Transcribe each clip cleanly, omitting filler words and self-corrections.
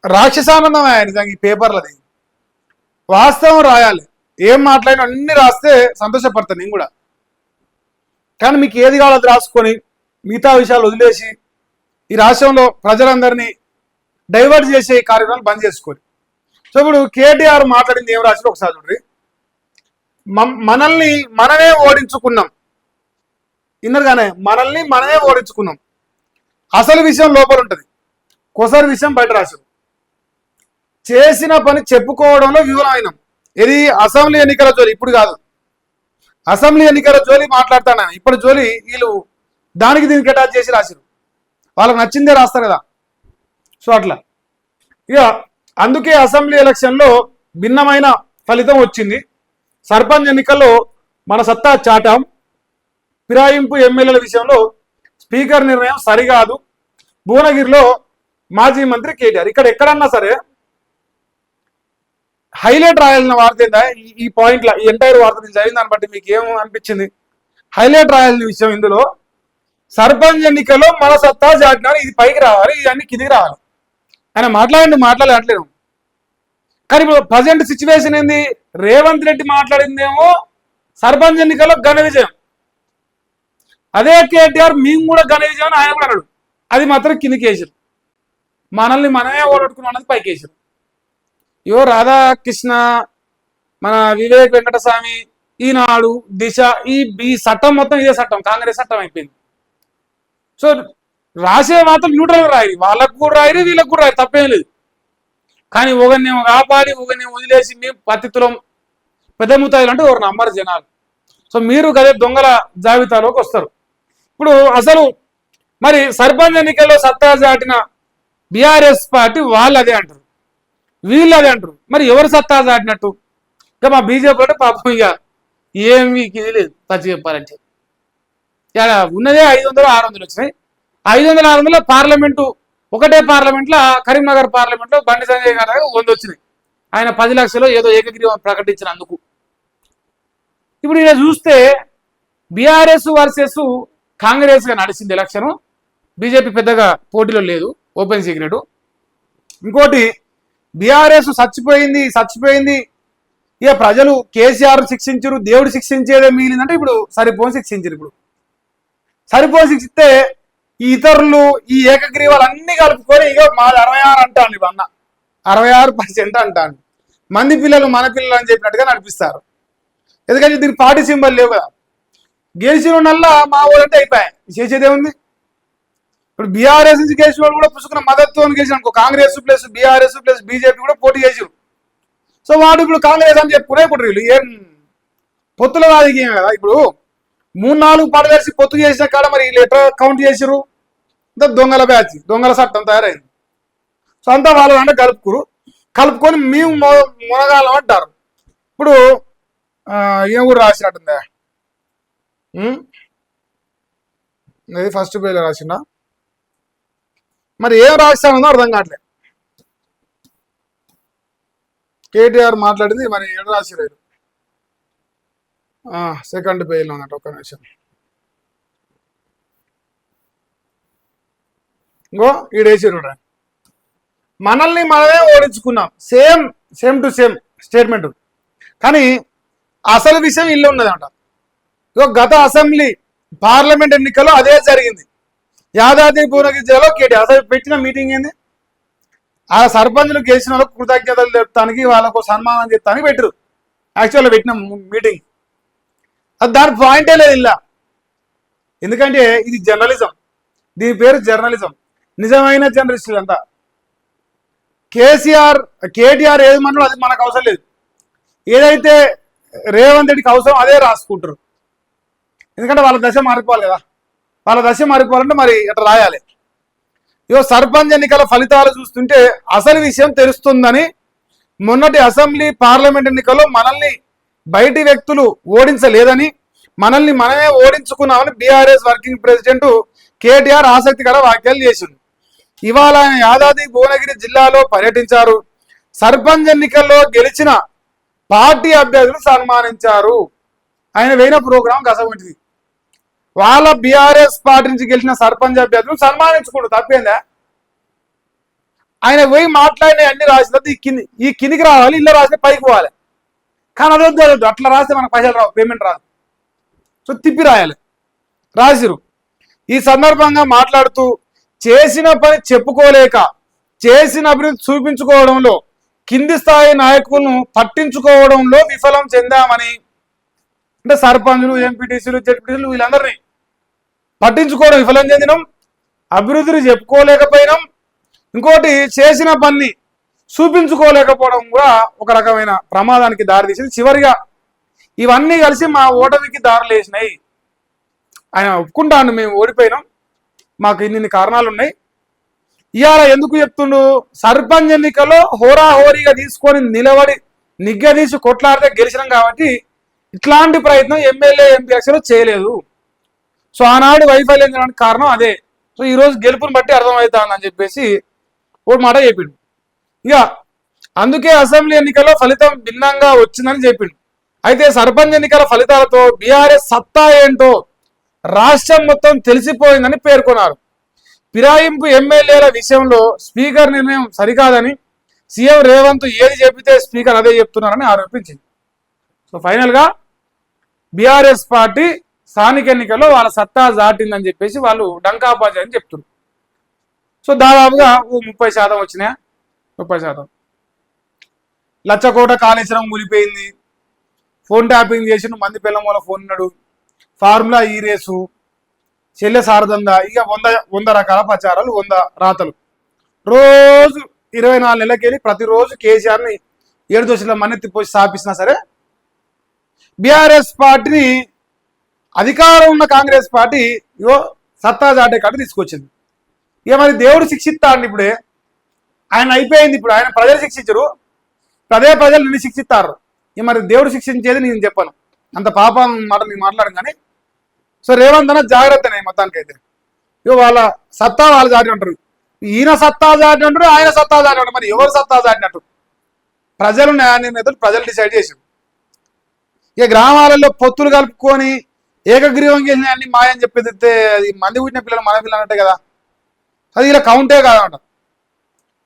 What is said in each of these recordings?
రాక్షసానందం నిజంగా ఈ పేపర్లది. వాస్తవం రాయాలి, ఏం మాట్లాడినా అన్ని రాస్తే సంతోషపడతాను నేను కూడా. కానీ మీకు ఏది కావాలో అది రాసుకొని మిగతా విషయాలు వదిలేసి ఈ రాష్ట్రంలో ప్రజలందరినీ డైవర్ట్ చేసే కార్యక్రమాలు బంద్ చేసుకోండి. సో ఇప్పుడు కేటీఆర్ మాట్లాడింది ఏం రాశారు ఒకసారి చూడండి. మనల్ని మనమే ఓడించుకున్నాం, ఇన్నర్గానే మనల్ని మనమే ఓడించుకున్నాం. అసలు విషయం లోపల ఉంటుంది, కొసరి విషయం బయట రాశారు. చేసిన పని చెప్పుకోవడంలో విఫలమైనాం. ఇది అసెంబ్లీ ఎన్నికల జోలి, ఇప్పుడు కాదు, అసెంబ్లీ ఎన్నికల జోలి మాట్లాడతాను. ఇప్పుడు జోలి వీళ్ళు దానికి దీనికి అటాచ్ చేసి రాశారు, వాళ్ళకి నచ్చిందే రాస్తారు కదా. సో అట్లా ఇక అందుకే అసెంబ్లీ ఎలక్షన్లో భిన్నమైన ఫలితం వచ్చింది. సర్పంచ్ ఎన్నికల్లో మన సత్తా చాటాం. ఫిరాయింపు ఎమ్మెల్యేల విషయంలో స్పీకర్ నిర్ణయం సరికాదు. భువనగిరిలో మాజీ మంత్రి కేటీఆర్. ఇక్కడ ఎక్కడన్నా సరే హైలైట్ రాయాల్సిన వార్త ఏందా ఈ పాయింట్ల, ఈ ఎంటైర్ వార్త జరిగిన దాన్ని బట్టి మీకు ఏం అనిపించింది? హైలైట్ రాయాల్సిన విషయం ఇందులో సర్పంచ్ ఎన్నికల్లో మన సత్తా చాటినా, ఇది పైకి రావాలి, ఇవన్నీ కిందికి రావాలి. ఆయన మాట్లాడలేను. కానీ ఇప్పుడు ప్రజెంట్ సిచ్యువేషన్ ఏంది? రేవంత్ రెడ్డి మాట్లాడిందేమో సర్పంచ్ ఎన్నికల్లో ఘన విజయం, అదే కేటీఆర్ మేము కూడా ఘన విజయం అని ఆయన కూడా అన్నాడు. అది మాత్రం కిందికి వేసారు. మనల్ని మనమే ఓడగొట్టుకున్నాం అన్నది పైకి వేసారు. ఇవో రాధాకృష్ణ, మన వివేక్ వెంకటస్వామి, ఈనాడు, దిశ, ఈ చట్టం మొత్తం ఇదే చట్టం, కాంగ్రెస్ చట్టం అయిపోయింది. సో రాసే మాత్రం న్యూట్రల్ రాయి, వాళ్ళకు కూడా రాయి, వీళ్ళకు కూడా రాయి, తప్పేం లేదు. కానీ ఒకరినేమో కాపాడి ఒకరిని వదిలేసి మేము పత్తితులం పెద్ద ముతాయిలు అంటే ఒక నంబర్ జనాలు. సో మీరు గదే దొంగల జాబితాలోకి వస్తారు. ఇప్పుడు అసలు మరి సర్పంచ్ ఎన్నికల్లో సత్తా చాటిన బీఆర్ఎస్ పార్టీ వాళ్ళు అదే అంటారు, వీళ్ళు అదే అంటారు. మరి ఎవరు సత్తా చాటినట్టు? ఇక మా బీజేపీ అంటే పాపం ఇక ఏమి ఇది లేదు. పచ్చి చెప్పాలంటే ఉన్నదే 500, 600 వచ్చినాయి. 500, 600 పార్లమెంటు, ఒకటే పార్లమెంట్లో కరీంనగర్ పార్లమెంట్లో బండి సంజయ్ గారి 100 వచ్చినాయి. ఆయన 10 లక్షలు ఏదో ఏకగ్రీవం ప్రకటించినందుకు. ఇప్పుడు ఇలా చూస్తే బీఆర్ఎస్ వర్సెస్ కాంగ్రెస్గా నడిచింది ఎలక్షన్. బీజేపీ పెద్దగా పోటీలో లేదు, ఓపెన్ సీక్రెట్. ఇంకోటి బీఆర్ఎస్ చచ్చిపోయింది. ఇక ప్రజలు కేసీఆర్ శిక్షించరు, దేవుడు శిక్షించేదే మిగిలిందంటే ఇప్పుడు సరిపోని శిక్షించారు. ఇప్పుడు సరిపోని శిక్షిస్తే ఈ ఇతరులు ఈ ఏకగ్రీవాలు అన్ని కలుపుకొని ఇక మాది 66 అంటాను, ఇవన్న 66% అంటాను. మంది పిల్లలు మన పిల్లలు అని చెప్పినట్టుగా నడిపిస్తారు. ఎందుకంటే దీనికి పార్టీ సింబల్ లేవు కదా. గెలిచిన నల్లా మా ఊరంటే అయిపోయాయి, చేసేదే ఉంది. ఇప్పుడు బీఆర్ఎస్ నుంచి గెలిచిన వాళ్ళు కూడా పుసుకున్న మద్దతుతో గెలిచిన అనుకో, Congress plus BRS plus BJP కూడా పోటీ చేసారు. సో వాడు ఇప్పుడు కాంగ్రెస్ అని చెప్పుకునే ఇప్పుడు వీళ్ళు ఏం పొత్తుల రాజకీయం కదా. ఇప్పుడు 3-4 పాటలు కలిసి పొత్తు చేసిన కాడ మరి వీళ్ళు ఎట్లా కౌంట్ చేసారు? దొంగల బ్యాచ్, దొంగల చట్టం తయారైంది. సో అంతా వాళ్ళు అంటే కలుపుకొని మేము మునగాలం అంటారు. ఇప్పుడు ఏం కూడా రాసినట్టుందా, ఇది ఫస్ట్ పేజ్ రాసిన, మరి ఏం రాస్తానో అర్థం కావట్లేదు. కేటీఆర్ మాట్లాడింది మరి ఏడు రాసిరారు, సెకండ్ పేజ్లో ఉన్నట్టు. ఒక్క నిమిషం, ఇంకో ఈడేసారు, మనల్ని మనమే ఓడించుకున్నాం. Same to same statement. కానీ అసలు విషయం ఇల్లు ఉన్నదంట. గత అసెంబ్లీ పార్లమెంట్ ఎన్నికల్లో అదే జరిగింది. యాదాద్రి భువనగిరి జిల్లాలో కేటీఆర్ అసలు పెట్టిన మీటింగ్ ఏంది? ఆ సర్పంచులు గెలిచిన వాళ్ళకు కృతజ్ఞతలు చెప్తానికి, వాళ్ళకు సన్మానం చెప్తానికి పెట్టరు. యాక్చువల్గా పెట్టిన మీటింగ్ అది దాని పాయింటే లేదు ఇలా. ఎందుకంటే ఇది జర్నలిజం, దీని పేరు జర్నలిజం. నిజమైన జర్నలిస్టులు అంతా. కేటీఆర్ ఏది మనలో అది మనకు అవసరం లేదు. ఏదైతే రేవంత్ రెడ్డికి అవసరం అదే రాసుకుంటారు. ఎందుకంటే వాళ్ళ దశ మారిపోవాలి కదా. వాళ్ళ దశ మారిపోవాలంటే మరి ఎట్లా రాయాలి? ఇగో సర్పంచ్ ఎన్నికల ఫలితాలు చూస్తుంటే అసలు విషయం తెలుస్తుందని, మొన్నటి అసెంబ్లీ పార్లమెంట్ ఎన్నికల్లో మనల్ని బయటి వ్యక్తులు ఓడించలేదని, మనల్ని మనమే ఓడించుకున్నామని బీఆర్ఎస్ వర్కింగ్ ప్రెసిడెంట్ కేటీఆర్ ఆసక్తికర వ్యాఖ్యలు చేసింది. ఇవాళ ఆయన యాదాద్రి భువనగిరి జిల్లాలో పర్యటించారు. సర్పంచ్ ఎన్నికల్లో గెలిచిన పార్టీ అభ్యర్థులు సన్మానించారు. ఆయన వేయిన ప్రోగ్రాం కసగొట్టింది. వాళ్ళ బీఆర్ఎస్ పార్టీ నుంచి గెలిచిన సర్పంచ్ అభ్యర్థులు సన్మానించుకుంటూ తప్పేందా? ఆయన పోయి మాట్లాడిన అన్ని రాసిన ఈ కిందికి రావాలి, ఇల్లు రాసిన పైకి పోవాలి. కానీ అదొద్దు, అట్లా రాస్తే మనకు పైసలు రావు, పేమెంట్ రాదు. సో తిప్పి రాయాలి, రాసిరు. ఈ సందర్భంగా మాట్లాడుతూ చేసిన పని చెప్పుకోలేక చేసిన అభివృద్ధి చూపించుకోవడంలో కింది స్థాయి నాయకులను పట్టించుకోవడంలో విఫలం చెందామని, అంటే సర్పంచులు, ఎంపీటీసీలు, జెడ్పీటీసీలు వీళ్ళందరినీ పట్టించుకోవడం విఫలం చెందినాం, అభివృద్ధిని చెప్పుకోలేకపోయినాం, ఇంకోటి చేసిన పని చూపించుకోలేకపోవడం కూడా ఒక రకమైన ప్రమాదానికి దారితీసింది. చివరిగా ఇవన్నీ కలిసి మా ఓటమికి దారులు వేసినాయి. ఆయన ఒప్పుకుంటాను, మేము ఓడిపోయినాం, మాకు ఇన్ని కారణాలు ఉన్నాయి. ఇవాళ ఎందుకు చెప్తుండు, సర్పంచ్ ఎన్నికల్లో హోరాహోరీగా తీసుకొని నిలబడి నిగ్గదీసి కొట్లాడితే గెలిచినాం కాబట్టి ఇట్లాంటి ప్రయత్నం ఎమ్మెల్యే ఎంపీ ఎలక్షన్లో చేయలేదు. సో ఆనాడు వైఫల్యం చేయడానికి కారణం అదే. సో ఈరోజు గెలుపుని బట్టి అర్థమవుతుందని చెప్పేసి ఒక మాట చెప్పిండు. ఇక అందుకే అసెంబ్లీ ఎన్నికల్లో ఫలితం భిన్నంగా వచ్చిందని చెప్పిండు. అయితే సర్పంచ్ ఎన్నికల ఫలితాలతో బీఆర్ఎస్ సత్తా ఏంటో రాష్ట్రం మొత్తం తెలిసిపోయిందని పేర్కొన్నారు. ఫిరాయింపు ఎమ్మెల్యేల విషయంలో స్పీకర్ నిర్ణయం సరికాదని సీఎం రేవంత్ ఏది చెబితే స్పీకర్ అదే చెప్తున్నారని ఆరోపించింది. సో ఫైనల్గా బీఆర్ఎస్ పార్టీ స్థానిక ఎన్నికల్లో వాళ్ళ సత్తా దాటిందని చెప్పేసి వాళ్ళు డంకాబాజీ అని చెప్తున్నారు. సో దాదాపుగా 30% వచ్చినాయా, 30%. లచ్చకోట కాళేశ్వరం కూలిపోయింది, ఫోన్ ట్యాపింగ్ చేసి మంది పిల్లం వల్ల ఫోన్ ఉన్నాడు, ఫార్ములా ఈ రేసు, చెల్లె సారదందా, ఇక 100 రకాల ప్రచారాలు, 100 రాతలు. రోజు 24 నెలలకెళ్ళి ప్రతిరోజు కేసీఆర్ని 7 దోషుల మన్నెత్తి పోసి స్థాపిస్తున్నా సరే బీఆర్ఎస్ పార్టీని అధికారం ఉన్న కాంగ్రెస్ పార్టీ ఇగో సత్తా దాటే కాటు తీసుకొచ్చింది. ఇక మరి దేవుడు శిక్షిస్తాడు. ఇప్పుడే ఆయన అయిపోయింది, ఇప్పుడు ఆయన ప్రజలు శిక్షించరు, అదే ప్రజలు నిన్ను శిక్షిస్తారు. ఇక మరి దేవుడు శిక్షించేది నేను చెప్పను, అంత పాపం మాట నేను మాట్లాడను. కానీ సో రేవంత్ అన్న జాగ్రత్తనే మొత్తానికి అయితే. ఇక వాళ్ళ సత్తా వాళ్ళు దాటి అంటారు, ఈయన సత్తా దాటి అంటారు, ఆయన సత్తా దాటి అంటారు. మరి ఎవరు సత్తా దాటినట్టు? ప్రజలు న్యాయ నిర్ణేతలు, ప్రజలు డిసైడ్ చేశారు. ఇక గ్రామాలలో పొత్తులు కలుపుకొని ఏకగ్రీవం చేసిన అన్ని మాయని చెప్పేది అది మంది పుట్టిన పిల్లలు మన పిల్లలు అంటే కదా, అది ఇలా కౌంటే కాదంట.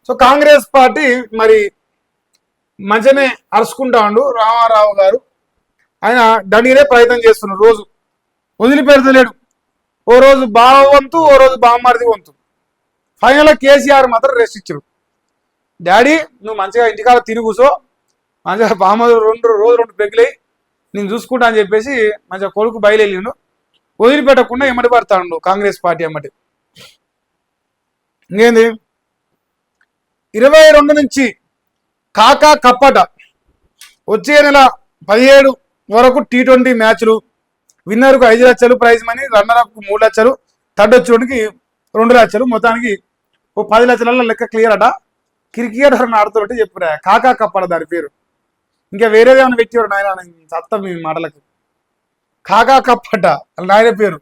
సో కాంగ్రెస్ పార్టీ మరి మంచిగానే అరుచుకుంటా ఉండు రామారావు గారు, ఆయన దండినే ప్రయత్నం చేస్తున్నారు, రోజు వదిలిపెడతలేడు. ఓ రోజు బావ వంతు, ఓ రోజు బామ్మర్ది వంతు. ఫైనల్గా కేసీఆర్ మాత్రం రెస్ట్ ఇచ్చారు. డాడీ నువ్వు మంచిగా ఇంటికాడ తిరిగి కూసో, మంచిగా బామ్మ 2 పెగ్గులై నేను చూసుకుంటా అని చెప్పేసి మంచిగా కొడుకు బయలుదేరిండు. వదిలిపెట్టకుండా ఎమ్మటి పడతాడు కాంగ్రెస్ పార్టీ ఎమ్మటి. ఇంకేంది 22 నుంచి కాకా కప్పట, వచ్చే నెల 17 వరకు T20 మ్యాచ్లు, విన్నర్కు 5 లక్షలు ప్రైజ్ మనీ, రన్నర్కు 3 లక్షలు, థర్డ్ వచ్చేటికి 2 లక్షలు, మొత్తానికి ఓ 10 లక్షల లెక్క క్లియర్ అట. క్రికెట్ ఆడుతున్నట్టు చెప్పురా కాకా కప్పట దాని పేరు. ఇంకా వేరేది ఏమైనా వ్యక్తి నాయన సత్తం మీ మాటలకు. కాకా కప్పట నాయన పేరు.